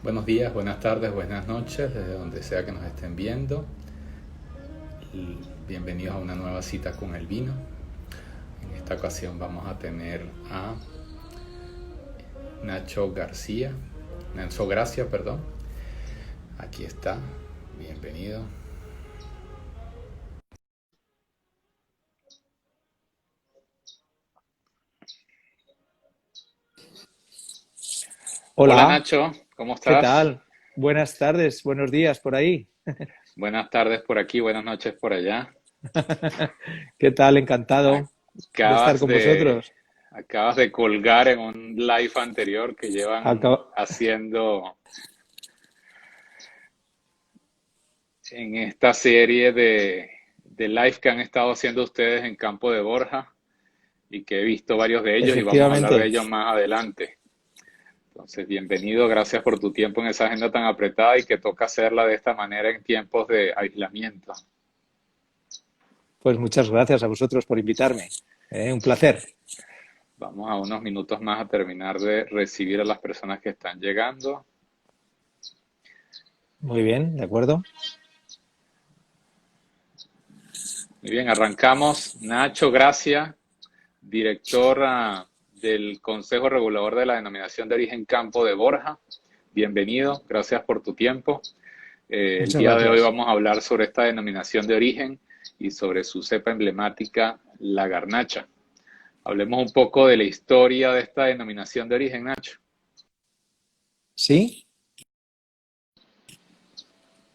Buenos días, buenas tardes, buenas noches, desde donde sea que nos estén viendo. Y bienvenidos a una nueva cita con el vino. En esta ocasión vamos a tener a Nacho Gracia, perdón. Aquí está, bienvenido. Hola Hola, Nacho, ¿cómo ¿qué estás? tal? Buenas tardes, buenos días por ahí. Buenas tardes por aquí, buenas noches por allá. ¿Qué tal? Encantado de estar Acabas con de, vosotros. acabas de colgar en un live anterior que llevan Acab- haciendo en esta serie de live que han estado haciendo ustedes en Campo de Borja y que he visto varios de ellos y vamos a hablar de Efectivamente, ellos más adelante. Entonces, bienvenido, gracias por tu tiempo en esa agenda tan apretada y que toca hacerla de esta manera en tiempos de aislamiento. pues muchas gracias a vosotros por invitarme. Un placer. Vamos a unos minutos más a terminar de recibir a las personas que están llegando. Muy bien, ¿de acuerdo? Muy bien, arrancamos. Nacho Gracia, director del Consejo Regulador de la Denominación de Origen Campo de Borja. Bienvenido, gracias por tu tiempo. El Muchas día de hoy gracias. vamos a hablar sobre esta denominación de origen y sobre su cepa emblemática, la garnacha. Hablemos un poco de la historia de esta denominación de origen, Nacho. ¿Sí?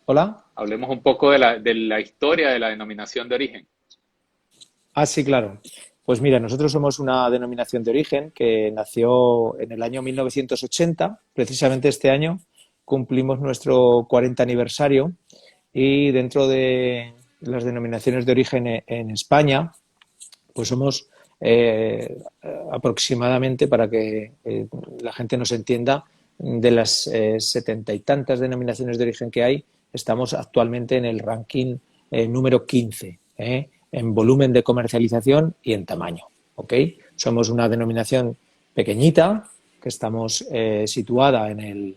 ¿Hola? Hablemos un poco de la historia de la denominación de origen. Ah, sí, claro. Pues mira, nosotros somos una denominación de origen que nació en el año 1980. Precisamente este año cumplimos nuestro 40 aniversario y dentro de las denominaciones de origen en España, pues somos aproximadamente, para que la gente nos entienda, de las 70 y tantas denominaciones de origen que hay, estamos actualmente en el ranking número 15, en volumen de comercialización y en tamaño. ¿Ok? Somos una denominación pequeñita que estamos situada en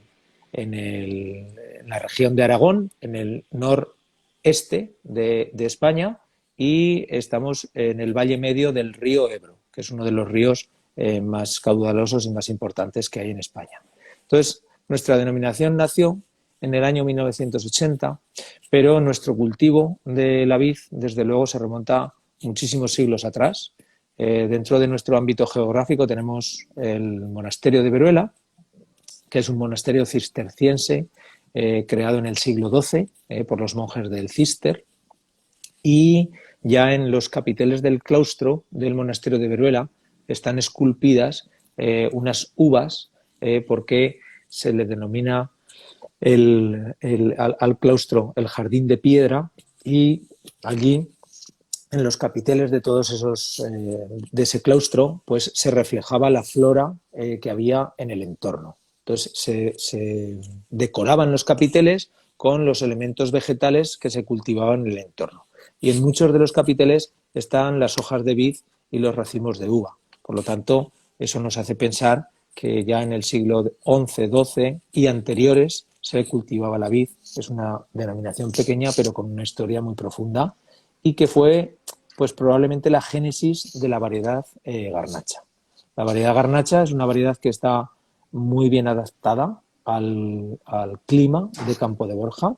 la región de Aragón, en el noreste de España, y estamos en el valle medio del río Ebro, que es uno de los ríos más caudalosos y más importantes que hay en España. Entonces, nuestra denominación nació en el año 1980, pero nuestro cultivo de la vid, desde luego, se remonta muchísimos siglos atrás. Dentro de nuestro ámbito geográfico tenemos el monasterio de Veruela, que es un monasterio cisterciense creado en el siglo XII por los monjes del Cister, y ya en los capiteles del claustro del monasterio de Veruela están esculpidas unas uvas, porque se le denomina al claustro el jardín de piedra, y allí en los capiteles de todos esos de ese claustro pues se reflejaba la flora que había en el entorno. Entonces se decoraban los capiteles con los elementos vegetales que se cultivaban en el entorno. Y en muchos de los capiteles están las hojas de vid y los racimos de uva. Por lo tanto, eso nos hace pensar que ya en el siglo XI, XII y anteriores se cultivaba la vid. Es una denominación pequeña, pero con una historia muy profunda, y que fue pues probablemente la génesis de la variedad garnacha. La variedad garnacha es una variedad que está muy bien adaptada al clima de Campo de Borja.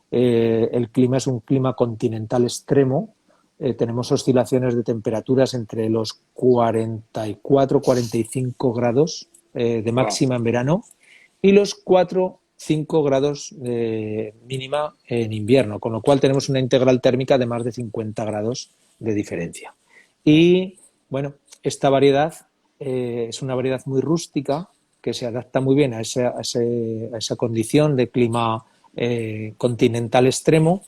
El clima es un clima continental extremo. Tenemos oscilaciones de temperaturas entre los 44-45 grados de Wow. máxima en verano y los 4-5 grados de mínima en invierno, con lo cual tenemos una integral térmica de más de 50 grados de diferencia. Y bueno, esta variedad es una variedad muy rústica que se adapta muy bien a esa condición de clima continental extremo,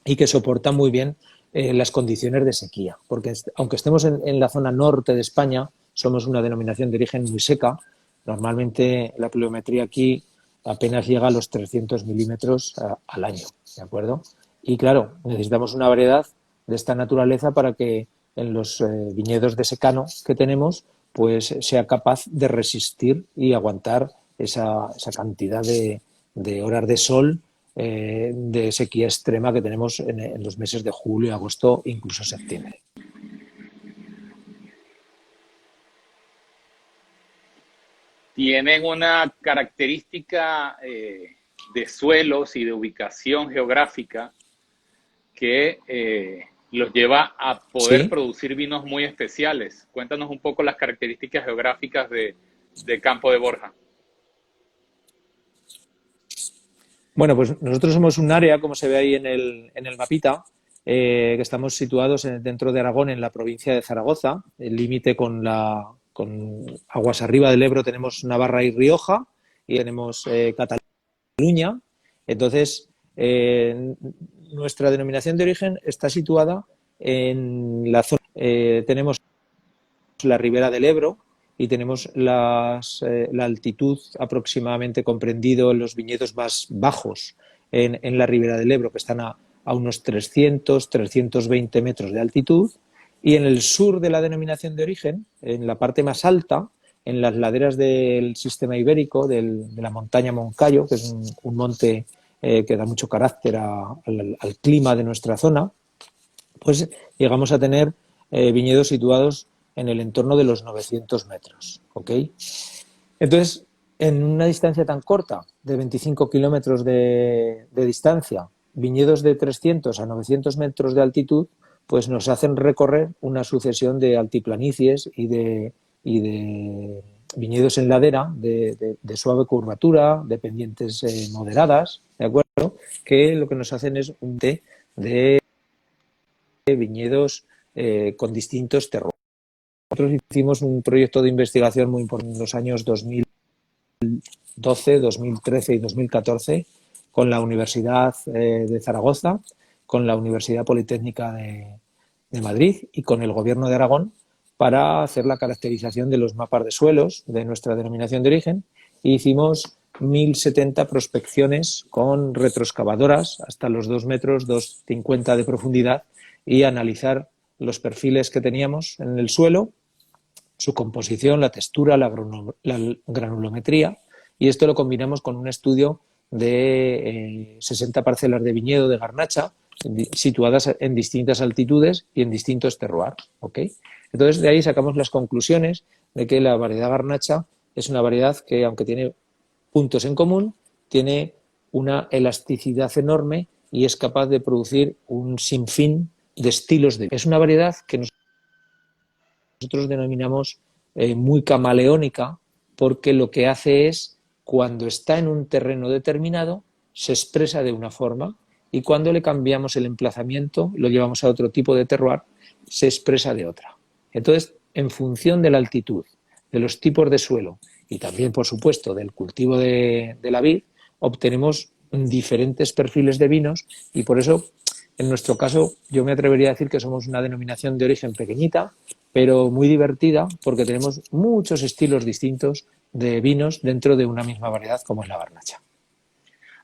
y que soporta muy bien las condiciones de sequía, porque aunque estemos en la zona norte de España, somos una denominación de origen muy seca. Normalmente la pluviometría aquí apenas llega a los 300 milímetros al año, ¿de acuerdo? Y claro, necesitamos una variedad de esta naturaleza para que en los viñedos de secano que tenemos, pues sea capaz de resistir y aguantar esa cantidad de horas de sol, de sequía extrema que tenemos en los meses de julio, agosto, incluso septiembre. Tienen una característica de suelos y de ubicación geográfica que los lleva a poder ¿Sí? producir vinos muy especiales. Cuéntanos un poco las características geográficas de Campo de Borja. Bueno, pues nosotros somos un área, como se ve ahí en el mapita, que estamos situados dentro de Aragón, en la provincia de Zaragoza. El límite con aguas arriba del Ebro tenemos Navarra y Rioja, y tenemos Cataluña. Entonces, nuestra denominación de origen está situada en la zona. Tenemos la ribera del Ebro y tenemos la altitud aproximadamente comprendido en los viñedos más bajos en la ribera del Ebro, que están a unos 300, 320 metros de altitud, y en el sur de la denominación de origen, en la parte más alta, en las laderas del sistema ibérico, de la montaña Moncayo, que es un monte que da mucho carácter al clima de nuestra zona, pues llegamos a tener viñedos situados en el entorno de los 900 metros. ¿Ok? Entonces, en una distancia tan corta, de 25 kilómetros de distancia, viñedos de 300 a 900 metros de altitud, pues nos hacen recorrer una sucesión de altiplanicies y de viñedos en ladera de suave curvatura, de pendientes moderadas, ¿de acuerdo? Que lo que nos hacen es un té de viñedos con distintos terroirs. Nosotros hicimos un proyecto de investigación muy importante en los años 2012, 2013 y 2014 con la Universidad de Zaragoza, con la Universidad Politécnica de Madrid y con el Gobierno de Aragón para hacer la caracterización de los mapas de suelos de nuestra denominación de origen. E hicimos 1.070 prospecciones con retroexcavadoras hasta los 2 metros, 2,50 de profundidad, y analizar los perfiles que teníamos en el suelo, su composición, la textura, la granulometría, y esto lo combinamos con un estudio de 60 parcelas de viñedo de garnacha situadas en distintas altitudes y en distintos terroirs. ¿Okay? Entonces, de ahí sacamos las conclusiones de que la variedad garnacha es una variedad que, aunque tiene puntos en común, tiene una elasticidad enorme y es capaz de producir un sinfín de estilos de vida. Es una variedad que nosotros denominamos muy camaleónica, porque lo que hace es, cuando está en un terreno determinado, se expresa de una forma, y cuando le cambiamos el emplazamiento, lo llevamos a otro tipo de terroir, se expresa de otra. Entonces, en función de la altitud, de los tipos de suelo y también, por supuesto, del cultivo de la vid, obtenemos diferentes perfiles de vinos, y por eso, en nuestro caso, yo me atrevería a decir que somos una denominación de origen pequeñita, pero muy divertida, porque tenemos muchos estilos distintos de vinos dentro de una misma variedad como es la garnacha.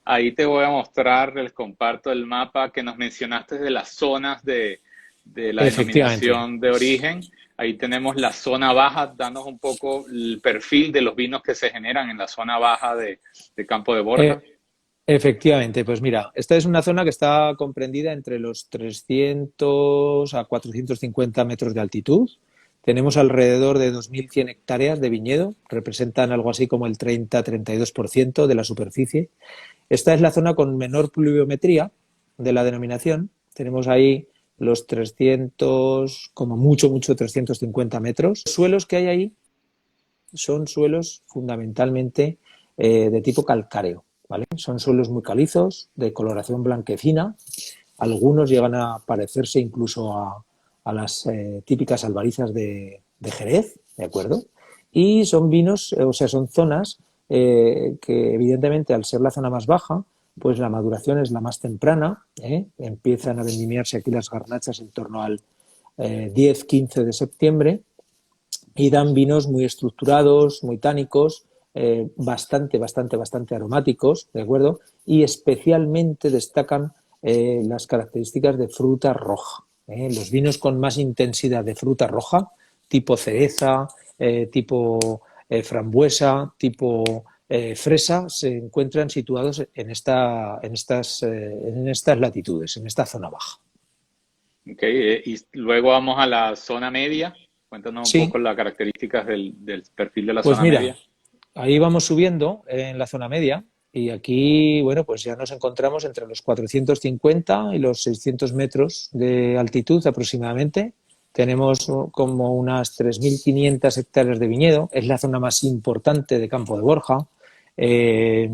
Ahí te voy a mostrar, les comparto el mapa que nos mencionaste de las zonas de la Efectivamente. denominación de origen. Ahí tenemos la zona baja, danos un poco el perfil de los vinos que se generan en la zona baja de Campo de Borja. Efectivamente, pues mira, esta es una zona que está comprendida entre los 300 a 450 metros de altitud. Tenemos alrededor de 2.100 hectáreas de viñedo, representan algo así como el 30-32% de la superficie. Esta es la zona con menor pluviometría de la denominación. Tenemos ahí los 300, como mucho, 350 metros. Los suelos que hay ahí son suelos fundamentalmente de tipo calcáreo, ¿vale? Son suelos muy calizos, de coloración blanquecina. Algunos llegan a parecerse incluso a las típicas albarizas de Jerez, ¿de acuerdo? Y son vinos, o sea, son zonas que evidentemente, al ser la zona más baja, pues la maduración es la más temprana, ¿eh? Empiezan a vendimiarse aquí las garnachas en torno al 10-15 de septiembre, y dan vinos muy estructurados, muy tánicos, bastante aromáticos, ¿de acuerdo? Y especialmente destacan las características de fruta roja. Los vinos con más intensidad de fruta roja, tipo cereza, tipo frambuesa, tipo fresa se encuentran situados en estas latitudes, en esta zona baja. Ok, y luego vamos a la zona media. Cuéntanos un poco Sí, las características del perfil de la pues zona mira, media. ahí vamos subiendo en la zona media y aquí, bueno, pues ya nos encontramos entre los 450 y los 600 metros de altitud aproximadamente. Tenemos como unas 3.500 hectáreas de viñedo. Es la zona más importante de Campo de Borja. Eh,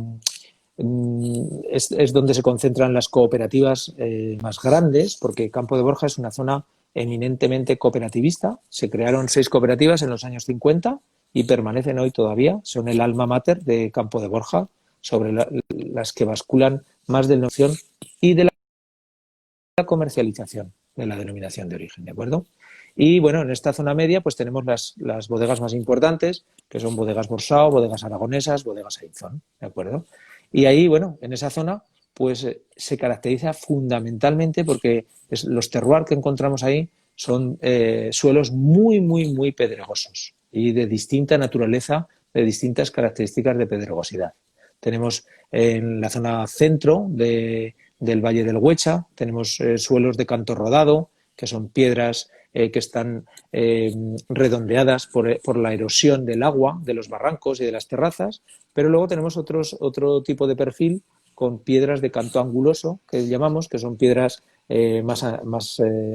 es donde se concentran las cooperativas más grandes, porque Campo de Borja es una zona eminentemente cooperativista. Se crearon 6 cooperativas en los años 50 y permanecen hoy todavía. Son el alma mater de Campo de Borja, sobre las que basculan más de la noción y de la comercialización de la denominación de origen, ¿de acuerdo? Y bueno, en esta zona media pues tenemos las bodegas más importantes, que son bodegas Borsao, bodegas aragonesas, bodegas Aizón, ¿de acuerdo? Y ahí, bueno, en esa zona pues se caracteriza fundamentalmente porque los terroirs que encontramos ahí son suelos muy, muy, muy pedregosos y de distinta naturaleza, de distintas características de pedregosidad. Tenemos en la zona centro del Valle del Huecha, tenemos suelos de canto rodado, que son piedras que están redondeadas por la erosión del agua, de los barrancos y de las terrazas, pero luego tenemos otro tipo de perfil con piedras de canto anguloso, que llamamos, que son piedras más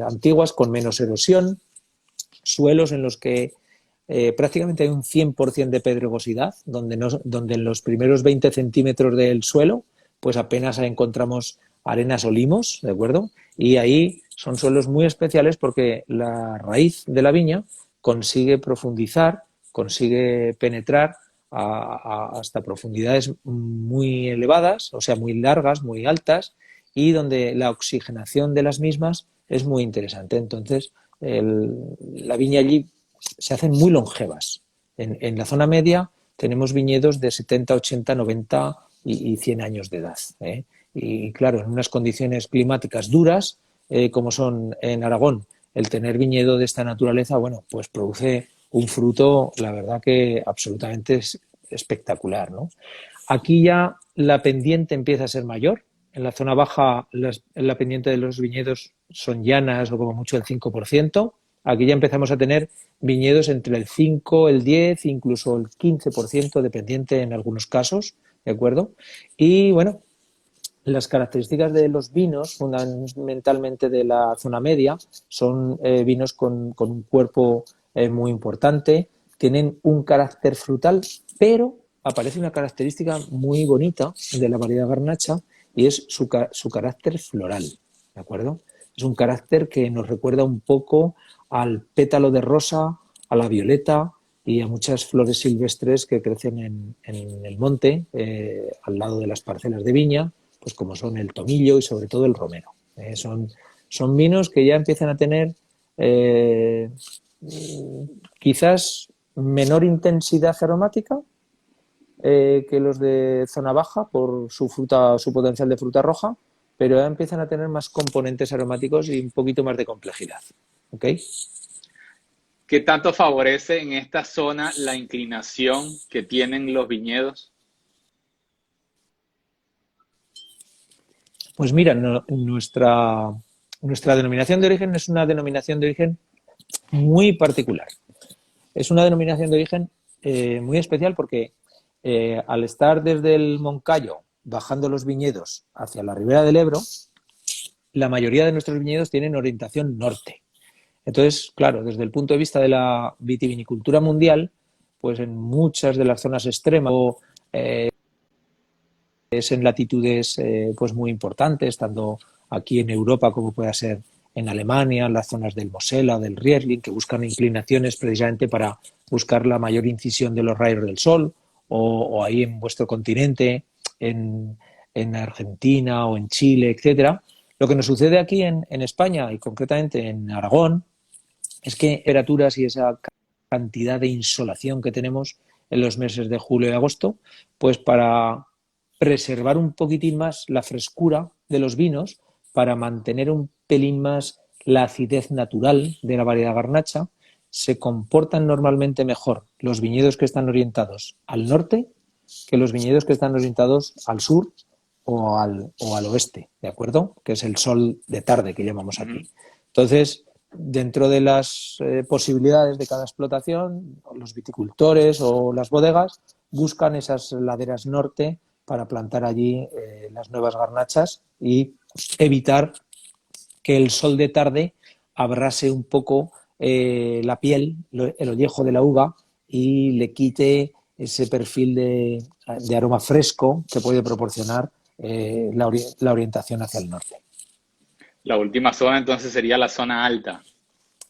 antiguas, con menos erosión, suelos en los que prácticamente hay un 100% de pedregosidad, donde en los primeros 20 centímetros del suelo, pues apenas encontramos arenas o limos, ¿de acuerdo? Y ahí son suelos muy especiales porque la raíz de la viña consigue profundizar, consigue penetrar hasta profundidades muy elevadas, o sea, muy largas, muy altas, y donde la oxigenación de las mismas es muy interesante. Entonces, la viña allí se hacen muy longevas. En la zona media tenemos viñedos de 70, 80, 90 y 100 años de edad. Y claro, en unas condiciones climáticas duras, como son en Aragón, el tener viñedo de esta naturaleza, bueno, pues produce un fruto, la verdad que absolutamente espectacular, ¿no? Aquí ya la pendiente empieza a ser mayor. En la zona baja la pendiente de los viñedos son llanas o como mucho el 5%. Aquí ya empezamos a tener viñedos entre el 5, el 10, incluso el 15% dependiente en algunos casos, ¿de acuerdo? Y bueno, las características de los vinos, fundamentalmente de la zona media, son vinos con un cuerpo muy importante, tienen un carácter frutal, pero aparece una característica muy bonita de la variedad garnacha y es su carácter floral, ¿de acuerdo? Es un carácter que nos recuerda un poco al pétalo de rosa, a la violeta y a muchas flores silvestres que crecen en el monte, al lado de las parcelas de viña, pues como son el tomillo y sobre todo el romero. Son vinos que ya empiezan a tener eh, quizás menor intensidad aromática que los de zona baja por su potencial de fruta roja, pero ya empiezan a tener más componentes aromáticos y un poquito más de complejidad. ¿Ok? ¿Qué tanto favorece en esta zona la inclinación que tienen los viñedos? Pues mira, nuestra denominación de origen es una denominación de origen muy particular. Es una denominación de origen muy especial porque al estar desde el Moncayo bajando los viñedos hacia la ribera del Ebro, la mayoría de nuestros viñedos tienen orientación norte. Entonces, claro, desde el punto de vista de la vitivinicultura mundial, pues en muchas de las zonas extremas es en latitudes pues muy importantes, tanto aquí en Europa como pueda ser en Alemania, en las zonas del Mosela, del Riesling, que buscan inclinaciones precisamente para buscar la mayor incisión de los rayos del sol, o ahí en vuestro continente, en Argentina o en Chile, etcétera. Lo que nos sucede aquí en España y concretamente en Aragón es que temperaturas y esa cantidad de insolación que tenemos en los meses de julio y agosto, pues para preservar un poquitín más la frescura de los vinos, para mantener un pelín más la acidez natural de la variedad garnacha, se comportan normalmente mejor los viñedos que están orientados al norte que los viñedos que están orientados al sur o al oeste, ¿de acuerdo? Que es el sol de tarde que llamamos aquí. Entonces, dentro de las posibilidades de cada explotación, los viticultores o las bodegas buscan esas laderas norte para plantar allí las nuevas garnachas y evitar que el sol de tarde abrase un poco la piel, el ollejo de la uva y le quite ese perfil de aroma fresco que puede proporcionar la orientación hacia el norte. La última zona entonces sería la zona alta.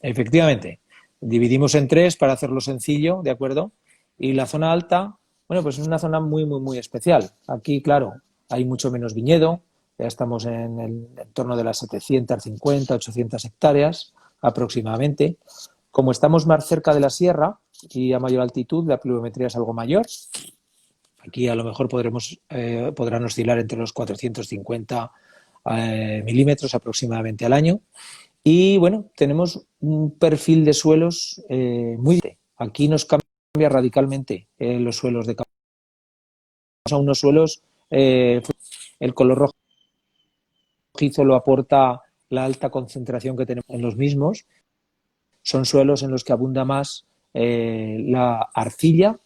Efectivamente, dividimos en tres para hacerlo sencillo, ¿de acuerdo? Y la zona alta, bueno, pues es una zona muy, muy, muy especial. Aquí, claro, hay mucho menos viñedo, ya estamos en el entorno de las 750, 800 hectáreas aproximadamente. Como estamos más cerca de la sierra y a mayor altitud, la pluviometría es algo mayor. Aquí a lo mejor podrán oscilar entre los 450 milímetros aproximadamente al año. Y bueno, tenemos un perfil de suelos muy diferente. Aquí nos cambia radicalmente los suelos de campo. A unos suelos, el color rojizo lo aporta la alta concentración que tenemos en los mismos. Son suelos en los que abunda más la arcilla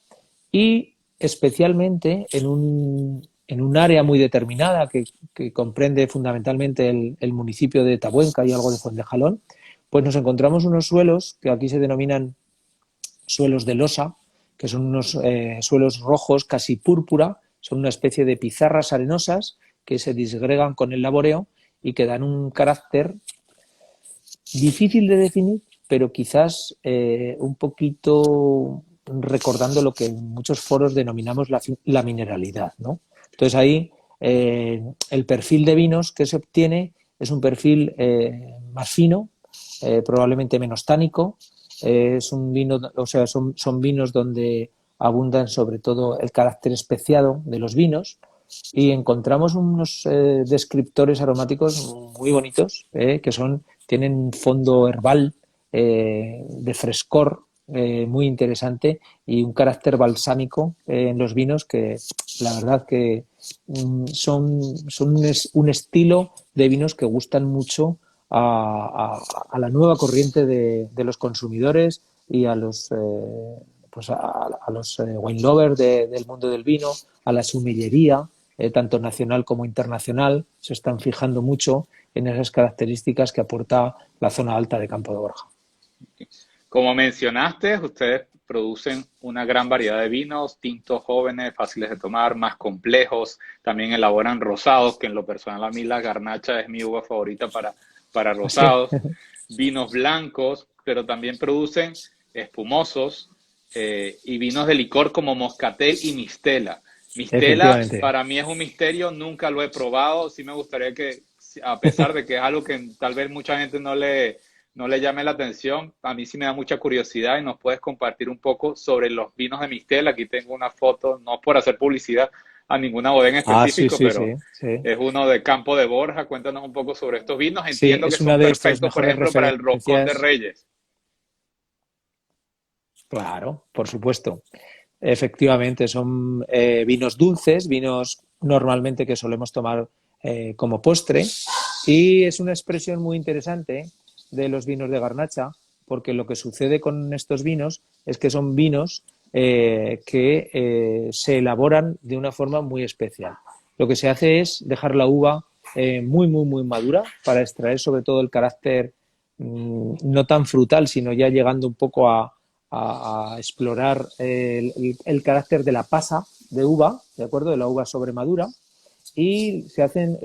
y especialmente en un área muy determinada que comprende fundamentalmente el municipio de Tabuenca y algo de Fuentejalón, pues nos encontramos unos suelos que aquí se denominan suelos de losa, que son unos suelos rojos casi púrpura, son una especie de pizarras arenosas que se disgregan con el laboreo y que dan un carácter difícil de definir, pero quizás un poquito recordando lo que en muchos foros denominamos la mineralidad, ¿no? Entonces ahí el perfil de vinos que se obtiene es un perfil más fino, probablemente menos tánico, es un vino, o sea, son vinos donde abundan sobre todo el carácter especiado de los vinos y encontramos unos descriptores aromáticos muy bonitos tienen un fondo herbal de frescor muy interesante y un carácter balsámico en los vinos que la verdad que son un estilo de vinos que gustan mucho a la nueva corriente de los consumidores y a los wine lovers del mundo del vino, a la sumillería, tanto nacional como internacional, se están fijando mucho en esas características que aporta la zona alta de Campo de Borja. Como mencionaste, ustedes producen una gran variedad de vinos, tintos jóvenes, fáciles de tomar, más complejos. También elaboran rosados, que en lo personal a mí la garnacha es mi uva favorita para Sí. rosados. Vinos blancos, pero también producen espumosos y vinos de licor como Moscatel y Mistela. Mistela Efectivamente. para mí es un misterio, nunca lo he probado. Sí me gustaría que, a pesar de que es algo que tal vez mucha gente no le llame la atención, a mí sí me da mucha curiosidad y nos puedes compartir un poco sobre los vinos de Mistela. Aquí tengo una foto, no por hacer publicidad a ninguna bodega en Ah, sí, específico, sí, pero sí, sí. es uno de Campo de Borja. Cuéntanos un poco sobre estos vinos. Sí, Entiendo que es son una de nuestras perfectos, por mejores ejemplo, para el roscón de referencias. Reyes. Claro, por supuesto. Efectivamente, son vinos dulces, vinos normalmente que solemos tomar como postre y es una expresión muy interesante de los vinos de garnacha porque lo que sucede con estos vinos es que son vinos que se elaboran de una forma muy especial. Lo que se hace es dejar la uva muy, muy, muy madura para extraer sobre todo el carácter no tan frutal, sino ya llegando un poco a explorar el carácter de la pasa de uva, ¿de acuerdo? De la uva sobremadura y se hacen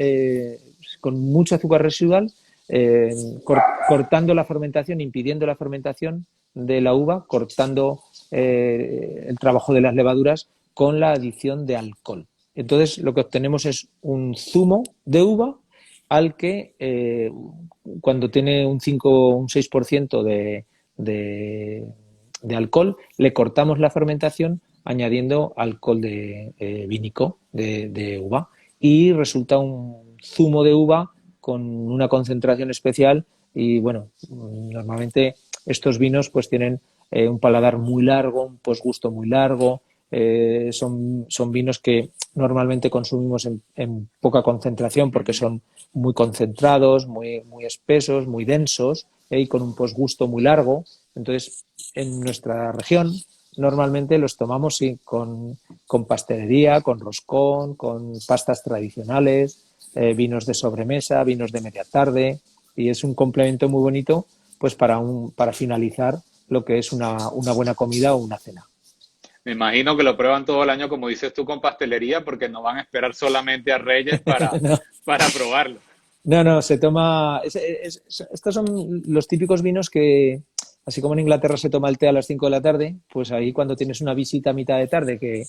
con mucho azúcar residual, cortando la fermentación, impidiendo la fermentación de la uva, cortando el trabajo de las levaduras con la adición de alcohol. Entonces lo que obtenemos es un zumo de uva al que cuando tiene un 5 o un 6% de alcohol, le cortamos la fermentación añadiendo alcohol vínico de uva y resulta un zumo de uva con una concentración especial y bueno, normalmente estos vinos pues tienen un paladar muy largo, un posgusto muy largo, son vinos que normalmente consumimos en poca concentración porque son muy concentrados, muy espesos, muy densos, y con un posgusto muy largo. Entonces, en nuestra región normalmente los tomamos sí, con pastelería, con roscón, con pastas tradicionales, vinos de sobremesa, vinos de media tarde, y es un complemento muy bonito pues para finalizar lo que es una buena comida o una cena. Me imagino que lo prueban todo el año, como dices tú, con pastelería, porque no van a esperar solamente a Reyes No, para probarlo. no, se toma. Estos son los típicos vinos que, así como en Inglaterra se toma el té a las 5 de la tarde, pues ahí cuando tienes una visita a mitad de tarde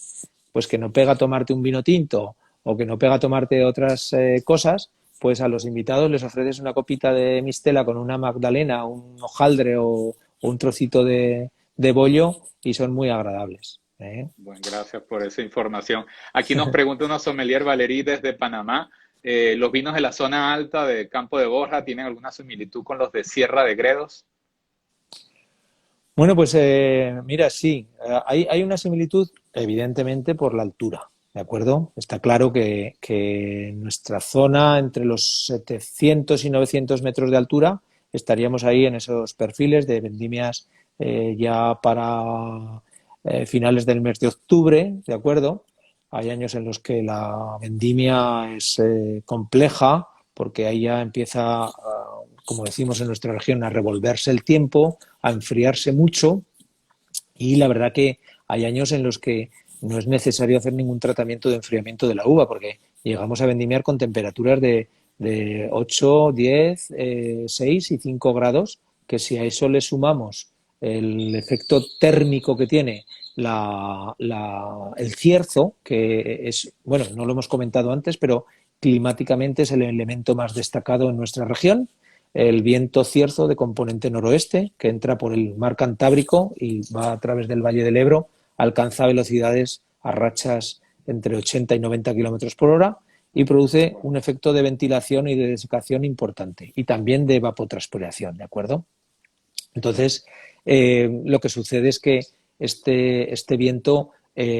pues que no pega tomarte un vino tinto o que no pega tomarte otras cosas, pues a los invitados les ofreces una copita de mistela con una magdalena, un hojaldre o un trocito de bollo y son muy agradables. ¿Eh? Bueno, gracias por esa información. Aquí nos pregunta una sommelier Valerie desde Panamá. ¿Los vinos de la zona alta de Campo de Borja tienen alguna similitud con los de Sierra de Gredos? Bueno, pues mira, sí, hay una similitud, evidentemente, por la altura, ¿de acuerdo? Está claro que en nuestra zona, entre los 700 y 900 metros de altura, estaríamos ahí en esos perfiles de vendimias ya para finales del mes de octubre, ¿de acuerdo? Hay años en los que la vendimia es compleja, porque ahí ya empieza, como decimos en nuestra región, a revolverse el tiempo, a enfriarse mucho y la verdad que hay años en los que no es necesario hacer ningún tratamiento de enfriamiento de la uva porque llegamos a vendimiar con temperaturas de 8, 10, 6 y 5 grados, que si a eso le sumamos el efecto térmico que tiene el cierzo, que es, bueno, no lo hemos comentado antes, pero climáticamente es el elemento más destacado en nuestra región, el viento cierzo de componente noroeste que entra por el mar Cantábrico y va a través del Valle del Ebro, alcanza velocidades a rachas entre 80 y 90 kilómetros por hora y produce un efecto de ventilación y de desecación importante y también de evapotranspiración, ¿de acuerdo? Entonces, lo que sucede es que este viento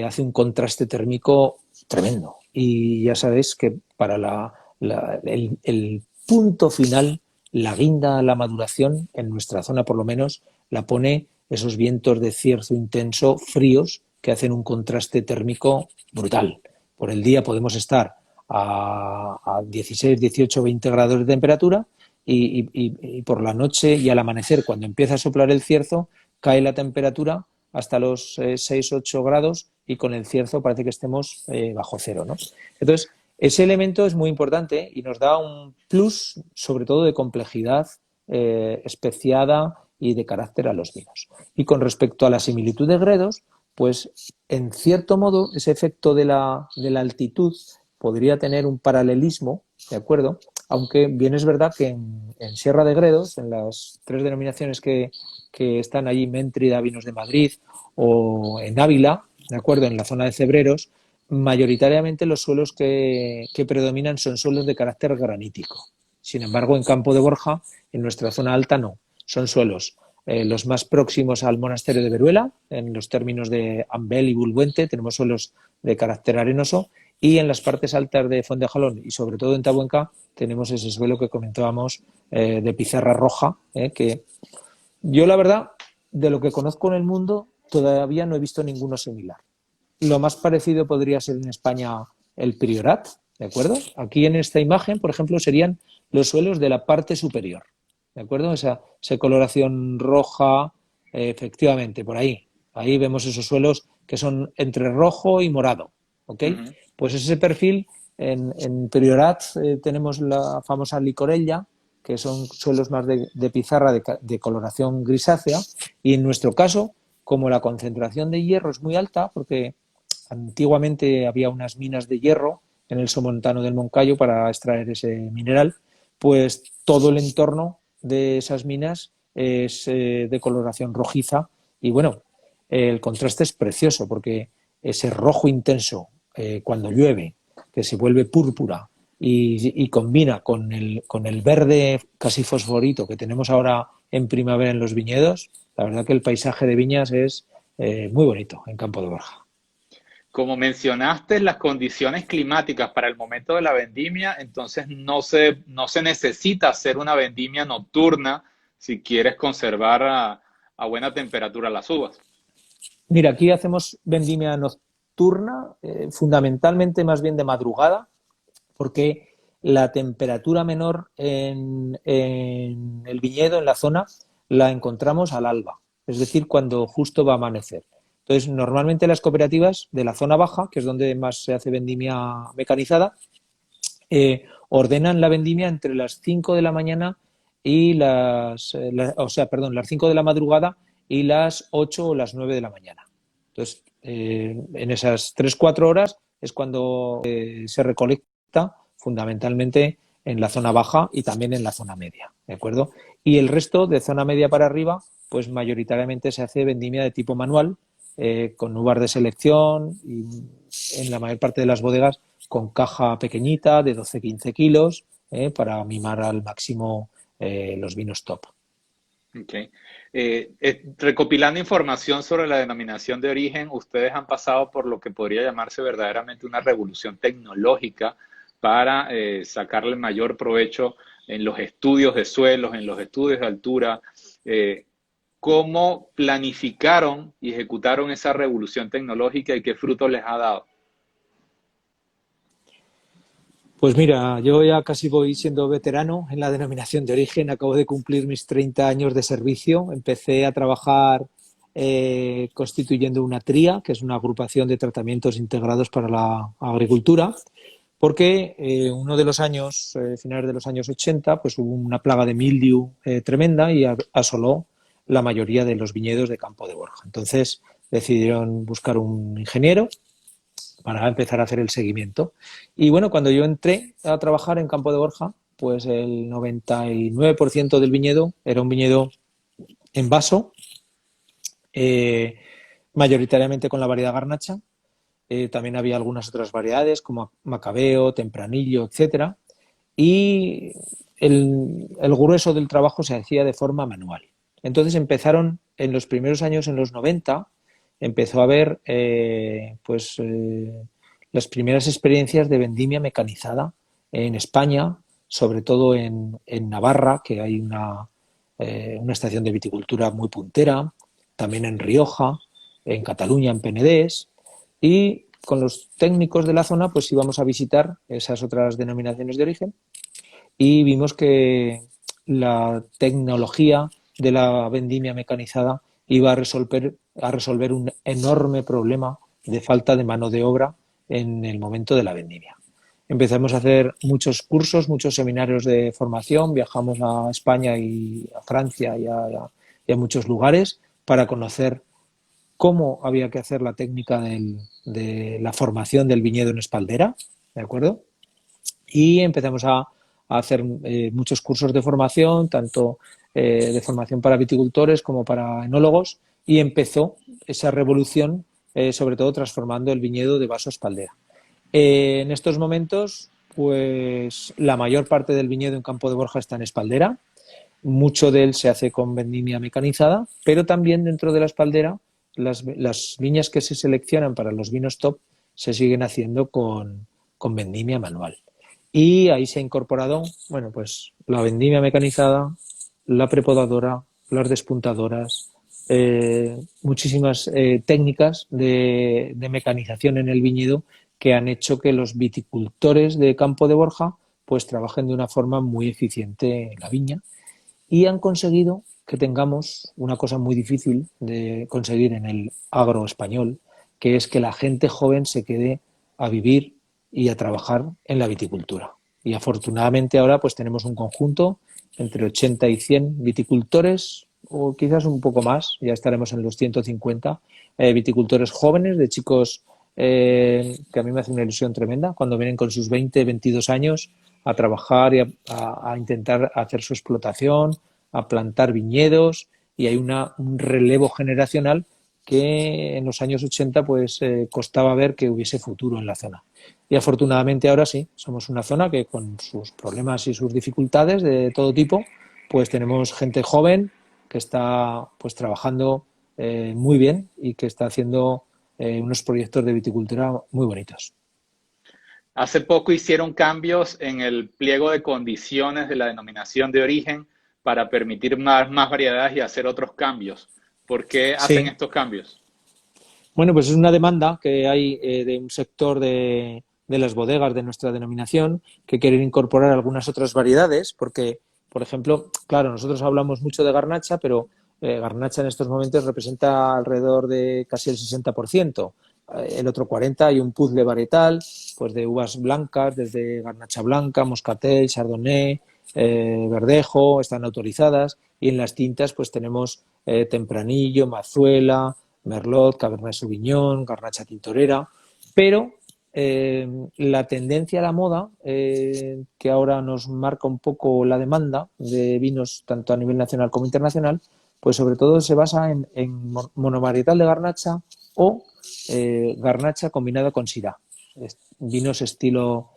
hace un contraste térmico tremendo y ya sabes que para el punto final, la guinda a la maduración, en nuestra zona por lo menos, la pone esos vientos de cierzo intenso, fríos, que hacen un contraste térmico brutal. Por el día podemos estar a 16, 18, 20 grados de temperatura y por la noche y al amanecer, cuando empieza a soplar el cierzo, cae la temperatura hasta los 6, 8 grados y con el cierzo parece que estemos bajo cero, ¿no? Entonces, ese elemento es muy importante y nos da un plus, sobre todo de complejidad especiada y de carácter a los vinos. Y con respecto a la similitud de gredos, pues en cierto modo ese efecto de la altitud podría tener un paralelismo, ¿de acuerdo? Aunque bien es verdad que en Sierra de Gredos, en las tres denominaciones que están allí, Méntrida, Vinos de Madrid o en Ávila, ¿de acuerdo? En la zona de Cebreros, mayoritariamente los suelos que predominan son suelos de carácter granítico. Sin embargo, en Campo de Borja, en nuestra zona alta, no. Son suelos los más próximos al monasterio de Veruela, en los términos de Ambel y Bulbuente, tenemos suelos de carácter arenoso, y en las partes altas de Fondejalón y sobre todo en Tabuenca tenemos ese suelo que comentábamos de pizarra roja, que yo la verdad, de lo que conozco en el mundo, todavía no he visto ninguno similar. Lo más parecido podría ser en España el Priorat, ¿de acuerdo? Aquí en esta imagen, por ejemplo, serían los suelos de la parte superior, ¿de acuerdo? Esa coloración roja, efectivamente, por ahí. Ahí vemos esos suelos que son entre rojo y morado, ¿ok? Ujú. Pues ese perfil en Priorat tenemos la famosa licorella, que son suelos más de pizarra de coloración grisácea, y en nuestro caso, como la concentración de hierro es muy alta, porque antiguamente había unas minas de hierro en el somontano del Moncayo para extraer ese mineral, pues todo el entorno de esas minas es de coloración rojiza y bueno, el contraste es precioso porque ese rojo intenso cuando llueve, que se vuelve púrpura y combina con el verde casi fosforito que tenemos ahora en primavera en los viñedos, la verdad que el paisaje de viñas es muy bonito en Campo de Borja. como mencionaste, las condiciones climáticas para el momento de la vendimia, entonces no se necesita hacer una vendimia nocturna si quieres conservar a buena temperatura las uvas. Mira, aquí hacemos vendimia nocturna, fundamentalmente más bien de madrugada, porque la temperatura menor en el viñedo, en la zona, la encontramos al alba, es decir, cuando justo va a amanecer. Entonces, normalmente las cooperativas de la zona baja, que es donde más se hace vendimia mecanizada, ordenan la vendimia entre las 5 de la mañana y las 5 de la madrugada y las 8 o las 9 de la mañana. Entonces, en esas 3 4 horas es cuando se recolecta fundamentalmente en la zona baja y también en la zona media, ¿de acuerdo? Y el resto de zona media para arriba, pues mayoritariamente se hace vendimia de tipo manual, con uvas de selección y en la mayor parte de las bodegas con caja pequeñita de 12 15 kilos, para mimar al máximo los vinos top. Okay. Recopilando información sobre la denominación de origen, ustedes han pasado por lo que podría llamarse verdaderamente una revolución tecnológica para sacarle mayor provecho en los estudios de suelos, en los estudios de altura. ¿Cómo planificaron y ejecutaron esa revolución tecnológica y qué frutos les ha dado? Pues mira, yo ya casi voy siendo veterano en la denominación de origen, acabo de cumplir mis 30 años de servicio, empecé a trabajar constituyendo una TRIA, que es una agrupación de tratamientos integrados para la agricultura, porque uno de los años, finales de los años 80, pues hubo una plaga de mildiu tremenda y asoló la mayoría de los viñedos de Campo de Borja. Entonces decidieron buscar un ingeniero para empezar a hacer el seguimiento. Y bueno, cuando yo entré a trabajar en Campo de Borja, pues el 99% del viñedo era un viñedo en vaso, eh, mayoritariamente con la variedad garnacha. También había algunas otras variedades como macabeo, tempranillo, etcétera. Y el grueso del trabajo se hacía de forma manual. Entonces empezaron en los primeros años, en los 90, empezó a haber las primeras experiencias de vendimia mecanizada en España, sobre todo en Navarra, que hay una estación de viticultura muy puntera, también en Rioja, en Cataluña, en Penedés, y con los técnicos de la zona pues íbamos a visitar esas otras denominaciones de origen y vimos que la tecnología de la vendimia mecanizada iba a resolver un enorme problema de falta de mano de obra en el momento de la vendimia. Empezamos a hacer muchos cursos, muchos seminarios de formación, viajamos a España y a Francia y a muchos lugares para conocer cómo había que hacer la técnica de la formación del viñedo en espaldera, ¿de acuerdo? Y empezamos a hacer muchos cursos de formación, tanto de formación para viticultores como para enólogos, y empezó esa revolución, sobre todo transformando el viñedo de vaso a espaldera. En estos momentos, pues la mayor parte del viñedo en Campo de Borja está en espaldera, mucho de él se hace con vendimia mecanizada, pero también dentro de la espaldera las viñas que se seleccionan para los vinos top se siguen haciendo con vendimia manual. Y ahí se ha incorporado, bueno, pues la vendimia mecanizada, la prepodadora, las despuntadoras, muchísimas técnicas de mecanización en el viñedo que han hecho que los viticultores de Campo de Borja pues trabajen de una forma muy eficiente en la viña y han conseguido que tengamos una cosa muy difícil de conseguir en el agro español, que es que la gente joven se quede a vivir y a trabajar en la viticultura. Y afortunadamente ahora pues tenemos un conjunto entre 80 y 100 viticultores, o quizás un poco más, ya estaremos en los 150 viticultores jóvenes, de chicos que a mí me hace una ilusión tremenda, cuando vienen con sus 20, 22 años a trabajar y a intentar hacer su explotación, a plantar viñedos, y hay un relevo generacional que en los años 80 pues costaba ver que hubiese futuro en la zona. Y afortunadamente ahora sí, somos una zona que con sus problemas y sus dificultades de todo tipo, pues tenemos gente joven que está pues trabajando muy bien y que está haciendo unos proyectos de viticultura muy bonitos. Hace poco hicieron cambios en el pliego de condiciones de la denominación de origen para permitir más variedades y hacer otros cambios. ¿Por qué hacen Sí, estos cambios? bueno, pues es una demanda que hay de un sector de las bodegas de nuestra denominación que quieren incorporar algunas otras variedades porque, por ejemplo, claro, nosotros hablamos mucho de garnacha, pero garnacha en estos momentos representa alrededor de casi el 60%. El otro 40% hay un puzzle varietal pues de uvas blancas, desde garnacha blanca, moscatel, chardonnay, verdejo, están autorizadas y en las tintas pues tenemos tempranillo, mazuela, merlot, cabernet sauvignon, garnacha tintorera, pero la tendencia a la moda, que ahora nos marca un poco la demanda de vinos tanto a nivel nacional como internacional, pues sobre todo se basa en monovarietal de garnacha o garnacha combinada con syrah. Vinos estilo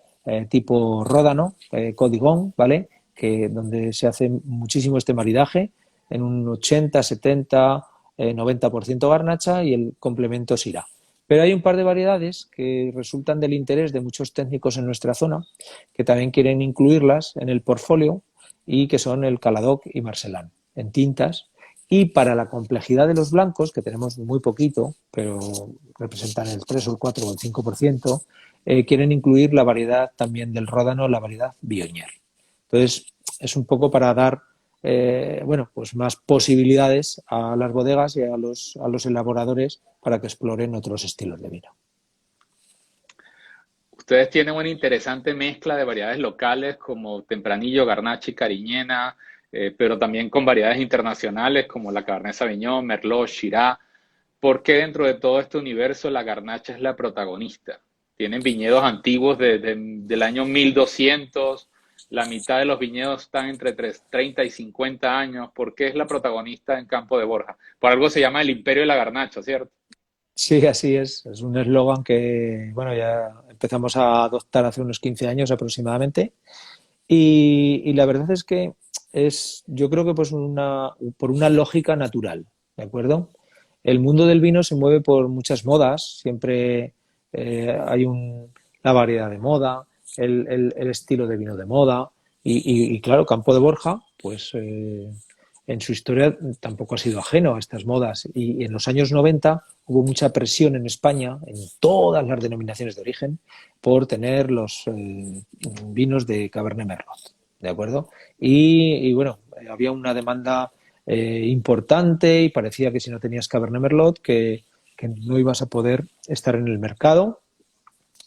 tipo Ródano, Codigón, ¿vale? Que donde se hace muchísimo este maridaje en un 80, 70, 90% garnacha y el complemento syrah. Pero hay un par de variedades que resultan del interés de muchos técnicos en nuestra zona que también quieren incluirlas en el portfolio y que son el Caladoc y Marcelán en tintas. Y para la complejidad de los blancos, que tenemos muy poquito, pero representan el 3 o el 4 o el 5%, quieren incluir la variedad también del Ródano, la variedad Viognier. Entonces, es un poco para dar bueno, pues más posibilidades a las bodegas y a los elaboradores para que exploren otros estilos de vino. Ustedes tienen una interesante mezcla de variedades locales como Tempranillo, Garnacha y Cariñena, pero también con variedades internacionales como la Cabernet Sauvignon, Merlot, Shiraz. ¿Por qué dentro de todo este universo la Garnacha es la protagonista? Tienen viñedos antiguos del año 1200, la mitad de los viñedos están entre 30 y 50 años. ¿Por qué es la protagonista en Campo de Borja? Por algo se llama el Imperio de la Garnacha, ¿cierto? Sí, así es. Es un eslogan que, bueno, ya empezamos a adoptar hace unos 15 años aproximadamente. Y la verdad es que yo creo que pues por una lógica natural, ¿de acuerdo? El mundo del vino se mueve por muchas modas, siempre hay la variedad de moda, el estilo de vino de moda, y claro, Campo de Borja, pues en su historia tampoco ha sido ajeno a estas modas. Y en los años 90 hubo mucha presión en España, en todas las denominaciones de origen, por tener los vinos de Cabernet Merlot, ¿de acuerdo? Bueno, había una demanda importante y parecía que si no tenías Cabernet Merlot, que no ibas a poder estar en el mercado.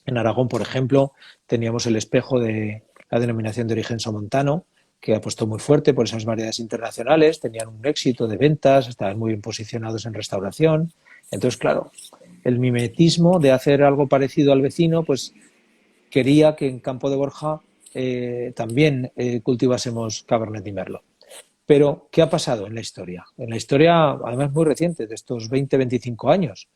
En Aragón, por ejemplo, teníamos el espejo de la denominación de origen somontano, que apostó muy fuerte por esas variedades internacionales, tenían un éxito de ventas, estaban muy bien posicionados en restauración. Entonces, claro, el mimetismo de hacer algo parecido al vecino, pues quería que en Campo de Borja también cultivásemos Cabernet y Merlot. Pero, ¿qué ha pasado en la historia? En la historia, además muy reciente, de estos 20-25 años,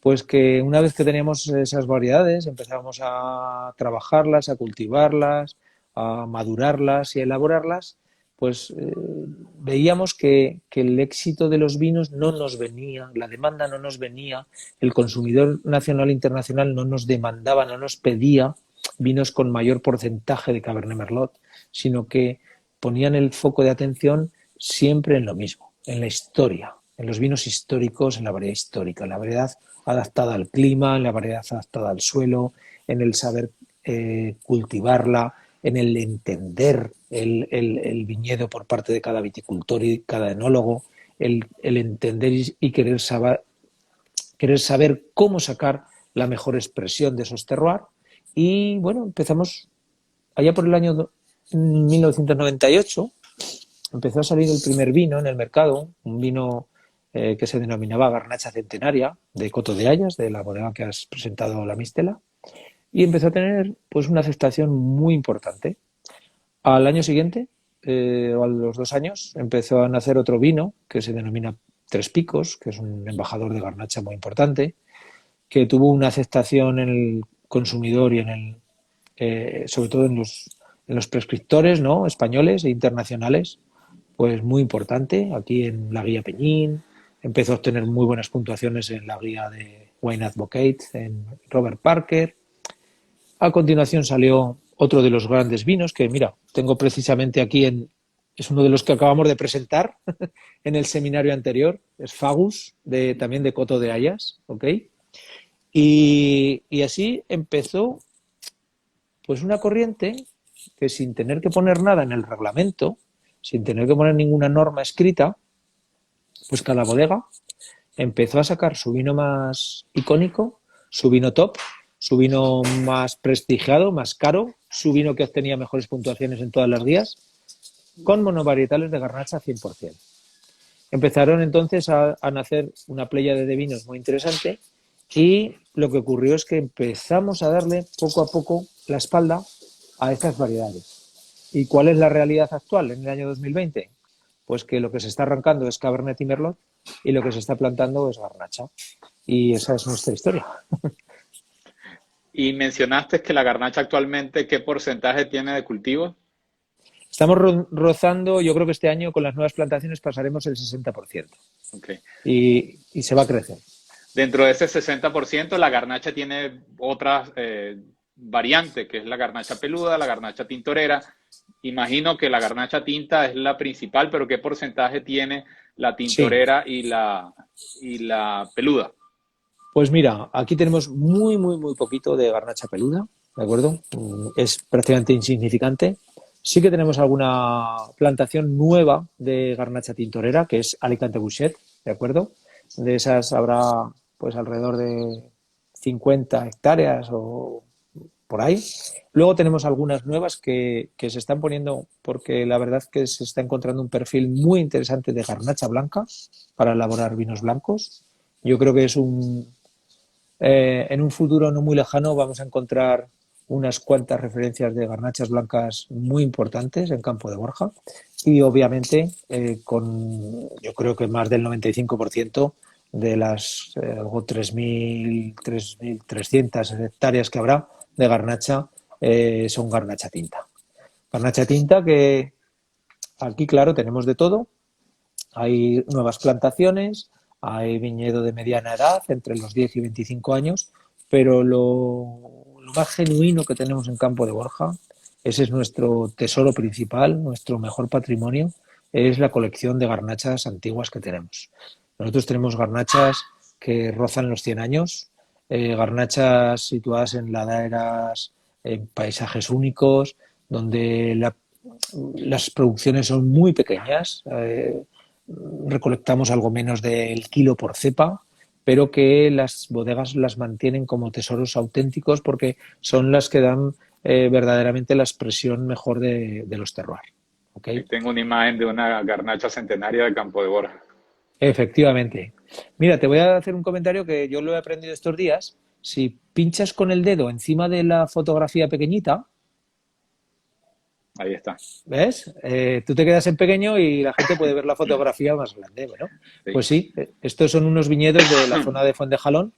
pues que una vez que teníamos esas variedades, empezábamos a trabajarlas, a cultivarlas, a madurarlas y a elaborarlas, pues veíamos que el éxito de los vinos no nos venía, la demanda no nos venía, el consumidor nacional e internacional no nos demandaba, no nos pedía vinos con mayor porcentaje de Cabernet Merlot, sino que ponían el foco de atención siempre en lo mismo, en la historia, en los vinos históricos, en la variedad histórica, en la variedad adaptada al clima, en la variedad adaptada al suelo, en el saber cultivarla, en el entender el viñedo por parte de cada viticultor y cada enólogo, el entender y querer saber cómo sacar la mejor expresión de esos terroirs. Y bueno, empezamos allá por el año 1998, empezó a salir el primer vino en el mercado, un vino que se denominaba Garnacha Centenaria, de Coto de Hayas, de la bodega que has presentado, la Mistela, y empezó a tener pues una aceptación muy importante. Al año siguiente, o a los 2 años, empezó a nacer otro vino que se denomina Tres Picos, que es un embajador de garnacha muy importante, que tuvo una aceptación en el consumidor y sobre todo en los prescriptores, ¿no?, españoles e internacionales, pues muy importante. Aquí en la guía Peñín empezó a obtener muy buenas puntuaciones en la guía Wine Advocate, en Robert Parker. A continuación salió otro de los grandes vinos que, mira, tengo precisamente aquí es uno de los que acabamos de presentar en el seminario anterior, es Fagus, también de Coto de Hayas, ¿ok? Y así empezó pues una corriente que sin tener que poner nada en el reglamento, sin tener que poner ninguna norma escrita, pues cada bodega empezó a sacar su vino más icónico, su vino top, su vino más prestigiado, más caro, su vino que obtenía mejores puntuaciones en todas las guías, con monovarietales de garnacha 100%. Empezaron entonces a nacer una pléyade de vinos muy interesante y lo que ocurrió es que empezamos a darle poco a poco la espalda a estas variedades. ¿Y cuál es la realidad actual en el año 2020? Pues que lo que se está arrancando es Cabernet y Merlot y lo que se está plantando es garnacha. Y esa es nuestra historia. Y mencionaste que la garnacha actualmente, ¿qué porcentaje tiene de cultivo? Estamos rozando, yo creo que este año con las nuevas plantaciones pasaremos el 60%. Okay. Y se va a crecer. Dentro de ese 60%, la garnacha tiene otras variantes, que es la garnacha peluda, la garnacha tintorera. Imagino que la garnacha tinta es la principal, pero ¿qué porcentaje tiene la tintorera Sí. y la peluda? Pues mira, aquí tenemos muy, muy, muy poquito de garnacha peluda, ¿de acuerdo? Es prácticamente insignificante. Sí que tenemos alguna plantación nueva de garnacha tintorera, que es Alicante Bouchet, ¿de acuerdo? De esas habrá pues alrededor de 50 hectáreas o por ahí. Luego tenemos algunas nuevas que se están poniendo porque la verdad que se está encontrando un perfil muy interesante de garnacha blanca para elaborar vinos blancos. Yo creo que es en un futuro no muy lejano vamos a encontrar unas cuantas referencias de garnachas blancas muy importantes en Campo de Borja y obviamente yo creo que más del 95% de las 3.300 hectáreas que habrá de garnacha son garnacha tinta. Garnacha tinta que aquí, claro, tenemos de todo. Hay nuevas plantaciones, hay viñedo de mediana edad, entre los 10 y 25 años, pero lo más genuino que tenemos en Campo de Borja, ese es nuestro tesoro principal, nuestro mejor patrimonio, es la colección de garnachas antiguas que tenemos. Nosotros tenemos garnachas que rozan los 100 años, garnachas situadas en laderas, en paisajes únicos, donde las producciones son muy pequeñas. Recolectamos algo menos del kilo por cepa, pero que las bodegas las mantienen como tesoros auténticos porque son las que dan verdaderamente la expresión mejor de los terroirs. Ahí ¿Okay? tengo una imagen de una garnacha centenaria de Campo de Borja. Efectivamente. Mira, te voy a hacer un comentario que yo lo he aprendido estos días. Si pinchas con el dedo encima de la fotografía pequeñita, Ahí está. ¿ves? Tú te quedas en pequeño y la gente puede ver la fotografía más grande. Bueno, Sí. pues sí, estos son unos viñedos de la zona de Fuentejalón,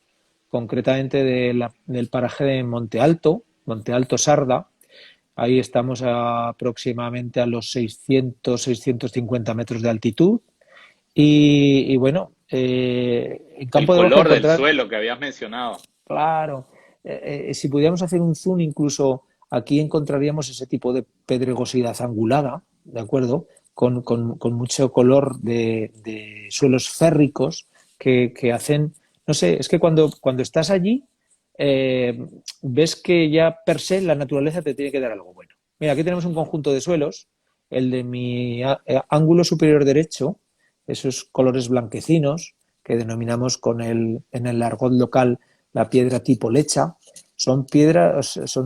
concretamente del paraje de Monte Alto Sarda. Ahí estamos aproximadamente a los 600, 650 metros de altitud. Y bueno, en El Campo de Borja color del encontrar, suelo que habías mencionado. claro, si pudiéramos hacer un zoom incluso aquí encontraríamos ese tipo de pedregosidad angulada, ¿de acuerdo? Con mucho color de suelos férricos que hacen, no sé, es que cuando estás allí ves que ya per se la naturaleza te tiene que dar algo bueno. Mira, aquí tenemos un conjunto de suelos, el de mi ángulo superior derecho, esos colores blanquecinos que denominamos en el argot local la piedra tipo lecha, son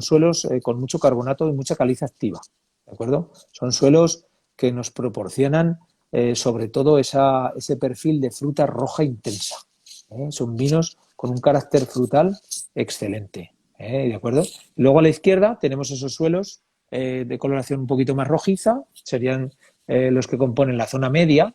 suelos con mucho carbonato y mucha caliza activa, ¿de acuerdo? Son suelos que nos proporcionan sobre todo ese perfil de fruta roja intensa. Son vinos con un carácter frutal excelente, ¿de acuerdo? Luego a la izquierda tenemos esos suelos de coloración un poquito más rojiza, serían los que componen la zona media,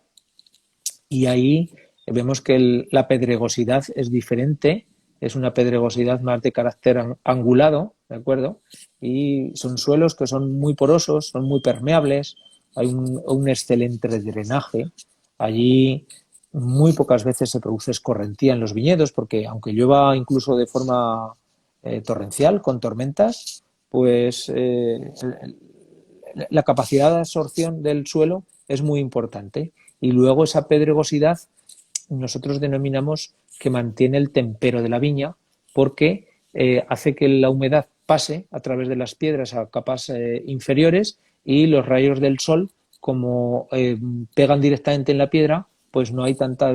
y ahí vemos que la pedregosidad es diferente, es una pedregosidad más de carácter angulado, ¿de acuerdo? Y son suelos que son muy porosos, son muy permeables, hay un excelente drenaje. Allí muy pocas veces se produce escorrentía en los viñedos porque aunque llueva incluso de forma torrencial, con tormentas, pues la capacidad de absorción del suelo es muy importante. Y luego esa pedregosidad nosotros denominamos que mantiene el tempero de la viña porque hace que la humedad pase a través de las piedras a capas inferiores y los rayos del sol, como pegan directamente en la piedra, pues no hay tanta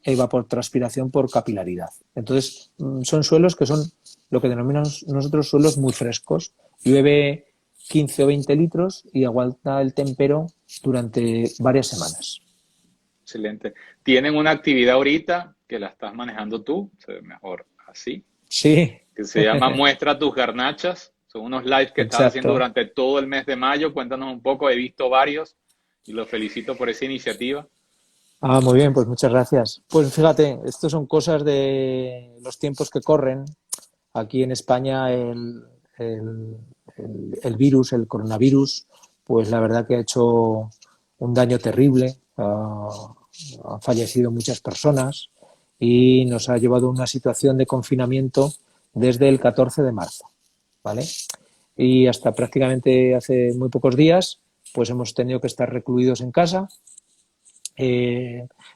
evapotranspiración por capilaridad. Entonces, son suelos que son lo que denominamos nosotros suelos muy frescos. Llueve 15 o 20 litros y aguanta el tempero durante varias semanas. Excelente. ¿Tienen una actividad ahorita que la estás manejando tú? Se ve mejor así. Sí, Que se llama Muestra tus garnachas. Son unos lives que estás haciendo exacto. durante todo el mes de mayo. Cuéntanos un poco, he visto varios y los felicito por esa iniciativa. Ah, muy bien, pues muchas gracias. Pues fíjate, esto son cosas de los tiempos que corren. Aquí en España el virus, el coronavirus, pues la verdad que ha hecho un daño terrible. Han fallecido muchas personas y nos ha llevado a una situación de confinamiento desde el 14 de marzo, ¿vale? Y hasta prácticamente hace muy pocos días, pues hemos tenido que estar recluidos en casa.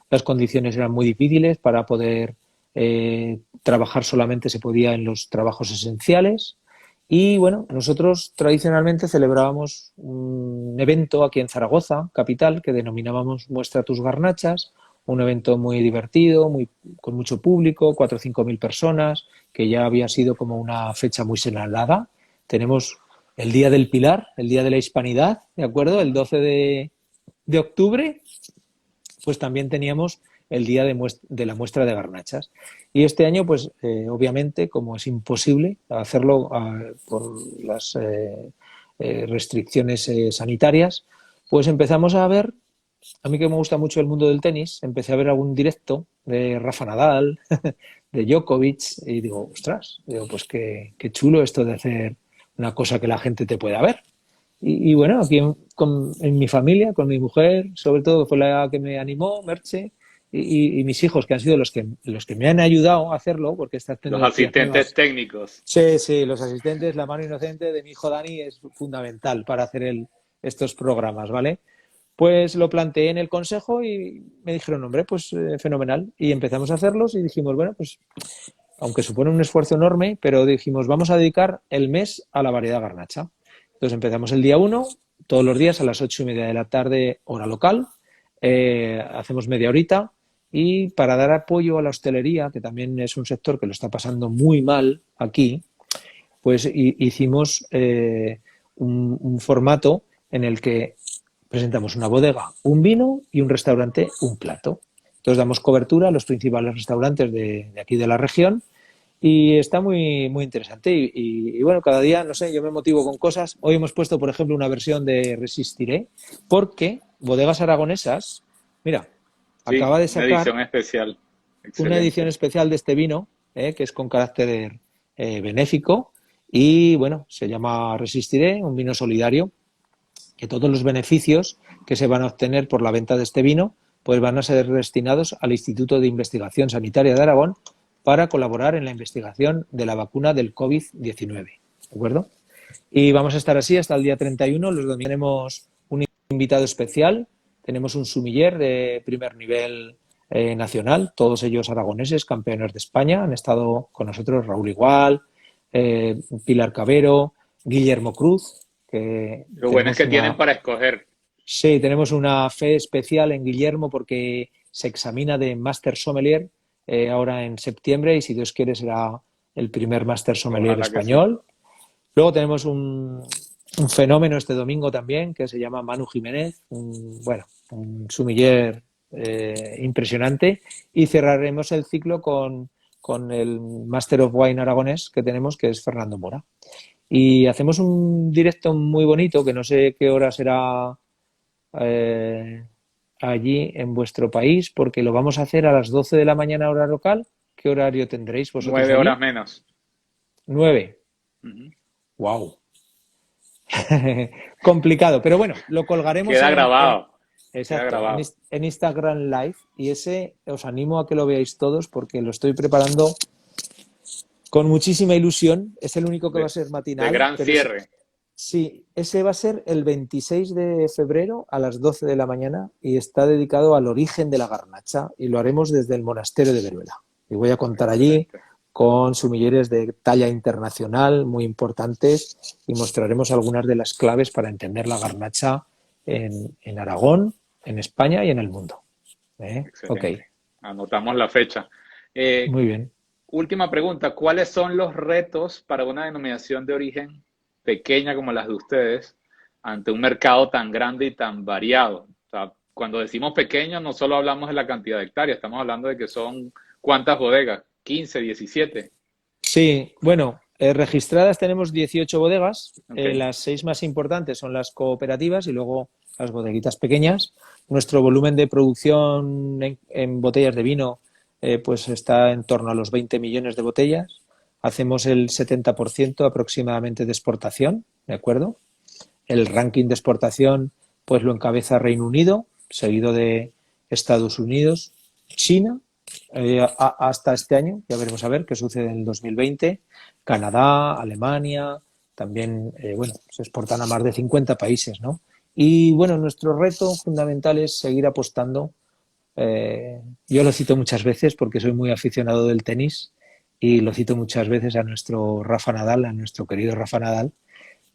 Las condiciones eran muy difíciles para poder trabajar, solamente se podía en los trabajos esenciales. Y bueno, nosotros tradicionalmente celebrábamos un evento aquí en Zaragoza, capital, que denominábamos Muestra tus garnachas, un evento muy divertido, con mucho público, 4 o 5 mil personas, que ya había sido como una fecha muy señalada. Tenemos el Día del Pilar, el Día de la Hispanidad, ¿de acuerdo? El 12 de octubre, pues también teníamos el día de la muestra de garnachas. Y este año, pues obviamente, como es imposible hacerlo por las restricciones sanitarias, pues empezamos a ver, a mí que me gusta mucho el mundo del tenis, empecé a ver algún directo de Rafa Nadal, de Djokovic, y digo, ostras, digo, pues qué chulo esto de hacer una cosa que la gente te pueda ver. Y bueno, aquí en mi familia, con mi mujer, sobre todo, que fue la que me animó, Merche, y mis hijos, que han sido los que me han ayudado a hacerlo, porque estas Los tecnologías asistentes nuevas. técnicos. Sí, sí, los asistentes, la mano inocente de mi hijo Dani es fundamental para hacer estos programas, ¿vale? Pues lo planteé en el consejo y me dijeron, hombre, pues fenomenal. Y empezamos a hacerlos y dijimos, bueno, pues aunque supone un esfuerzo enorme, pero dijimos, vamos a dedicar el mes a la variedad garnacha. Entonces empezamos el día 1, todos los días a las 8:30 de la tarde, hora local. Hacemos media horita y para dar apoyo a la hostelería, que también es un sector que lo está pasando muy mal aquí, pues hicimos un formato en el que presentamos una bodega, un vino y un restaurante, un plato. Entonces damos cobertura a los principales restaurantes de aquí de la región y está muy, muy interesante. Y bueno, cada día, no sé, yo me motivo con cosas. Hoy hemos puesto, por ejemplo, una versión de Resistiré, porque Bodegas Aragonesas, mira, Sí, acaba de una sacar edición especial. una edición Excelente. especial de este vino, que es con carácter benéfico. Y bueno, se llama Resistiré, un vino solidario, que todos los beneficios que se van a obtener por la venta de este vino pues van a ser destinados al Instituto de Investigación Sanitaria de Aragón para colaborar en la investigación de la vacuna del COVID-19. ¿De acuerdo? Y vamos a estar así hasta el día 31. Los domingos tenemos un invitado especial, tenemos un sumiller de primer nivel nacional, todos ellos aragoneses, campeones de España. Han estado con nosotros Raúl Igual, Pilar Cabero, Guillermo Cruz, que Lo bueno es tenemos que tienen una, para escoger. sí, tenemos una fe especial en Guillermo porque se examina de Master Sommelier ahora en septiembre y si Dios quiere será el primer Master Sommelier Ojalá que sí. español. Luego tenemos un fenómeno este domingo también que se llama Manu Jiménez, un sumiller impresionante y cerraremos el ciclo con el Master of Wine aragonés que tenemos, que es Fernando Mora. Y hacemos un directo muy bonito, que no sé qué hora será eh, allí en vuestro país, porque lo vamos a hacer a las 12 de la mañana hora local. ¿Qué horario tendréis vosotros 9 horas allí? menos. 9. Ujú. ¡Wow! Complicado, pero bueno, lo colgaremos Queda grabado. queda Exacto, grabado. En Instagram Live. Y ese os animo a que lo veáis todos porque lo estoy preparando con muchísima ilusión. Es el único que va a ser De matinal, gran pero es, cierre. sí, ese va a ser el 26 de febrero a las 12 de la mañana y está dedicado al origen de la garnacha y lo haremos desde el monasterio de Veruela. Y voy a contar allí Excelente. con sumilleres de talla internacional muy importantes y mostraremos algunas de las claves para entender la garnacha en Aragón, en España y en el mundo. ¿Eh? Ok, Excelente. Anotamos la fecha. Eh, muy bien. Última pregunta. ¿Cuáles son los retos para una denominación de origen pequeña como las de ustedes ante un mercado tan grande y tan variado? O sea, cuando decimos pequeño, no solo hablamos de la cantidad de hectáreas, estamos hablando de que son cuántas bodegas, 15, 17. Sí, bueno, registradas tenemos 18 bodegas. Ok, Las seis más importantes son las cooperativas y luego las bodeguitas pequeñas. Nuestro volumen de producción en botellas de vino pues está en torno a los 20 millones de botellas. Hacemos el 70% aproximadamente de exportación, ¿de acuerdo? El ranking de exportación pues lo encabeza Reino Unido, seguido de Estados Unidos, China, hasta este año, ya veremos a ver qué sucede en el 2020, Canadá, Alemania, también, bueno, se exportan a más de 50 países, ¿no? Y bueno, nuestro reto fundamental es seguir apostando. Yo lo cito muchas veces porque soy muy aficionado del tenis y lo cito muchas veces a nuestro Rafa Nadal, a nuestro querido Rafa Nadal,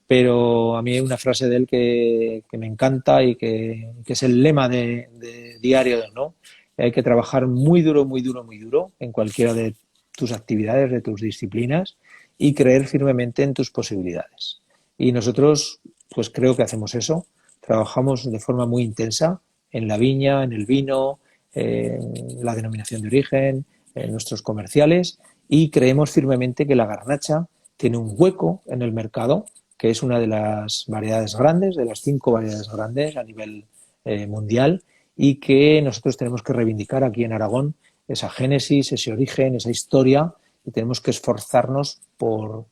pero a mí hay una frase de él que me encanta y que es el lema de diario, ¿no? Hay que trabajar muy duro, muy duro, muy duro en cualquiera de tus actividades, de tus disciplinas y creer firmemente en tus posibilidades. Y nosotros, pues creo que hacemos eso. Trabajamos de forma muy intensa en la viña, en el vino, en la denominación de origen, en nuestros comerciales y creemos firmemente que la garnacha tiene un hueco en el mercado que es una de las variedades grandes, de las 5 variedades grandes a nivel mundial, y que nosotros tenemos que reivindicar aquí en Aragón esa génesis, ese origen, esa historia, y tenemos que esforzarnos por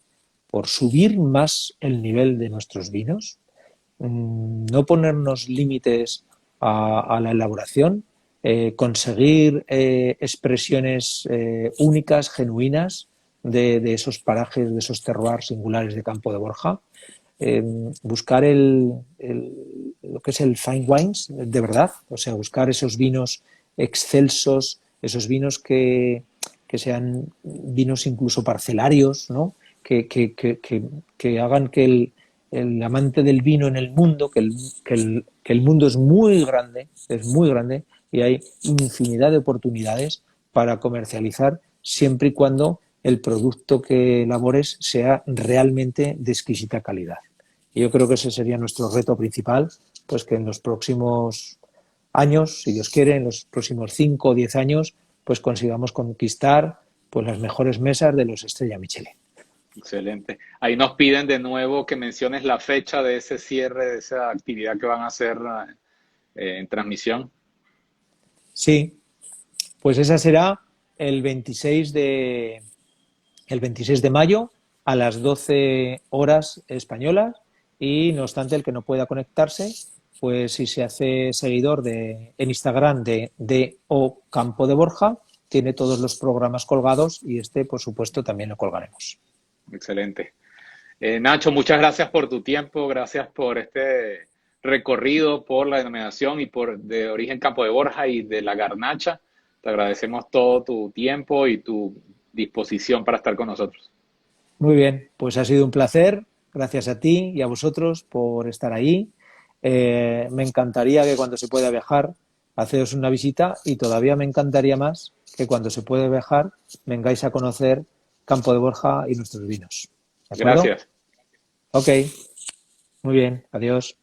subir más el nivel de nuestros vinos, no ponernos límites a la elaboración, conseguir expresiones únicas, genuinas de esos parajes, de esos terroirs singulares de Campo de Borja, eh, buscar lo que es el fine wines de verdad, o sea, buscar esos vinos excelsos, esos vinos que sean vinos incluso parcelarios, ¿no? Que hagan que el amante del vino en el mundo, que el mundo es muy grande y hay infinidad de oportunidades para comercializar siempre y cuando el producto que elabores sea realmente de exquisita calidad. Y yo creo que ese sería nuestro reto principal, pues que en los próximos años, si Dios quiere, en los próximos 5 o 10 años, pues consigamos conquistar pues las mejores mesas de los Estrella Michelin. excelente. Ahí nos piden de nuevo que menciones la fecha de ese cierre, de esa actividad que van a hacer en transmisión. Sí, pues esa será el 26 de, el 26 de mayo a las 12 horas españolas y no obstante el que no pueda conectarse, pues si se hace seguidor en Instagram de O Campo de Borja, tiene todos los programas colgados y este, por supuesto, también lo colgaremos. Excelente. Nacho, muchas gracias por tu tiempo, gracias por este recorrido por la denominación y por de origen Campo de Borja y de la Garnacha. Te agradecemos todo tu tiempo y tu disposición para estar con nosotros. Muy bien, pues ha sido un placer. Gracias a ti y a vosotros por estar ahí. Me encantaría que cuando se pueda viajar, haceros una visita y todavía me encantaría más que cuando se puede viajar, vengáis a conocer Campo de Borja y nuestros vinos. ¿De acuerdo? Gracias. Ok, muy bien, adiós.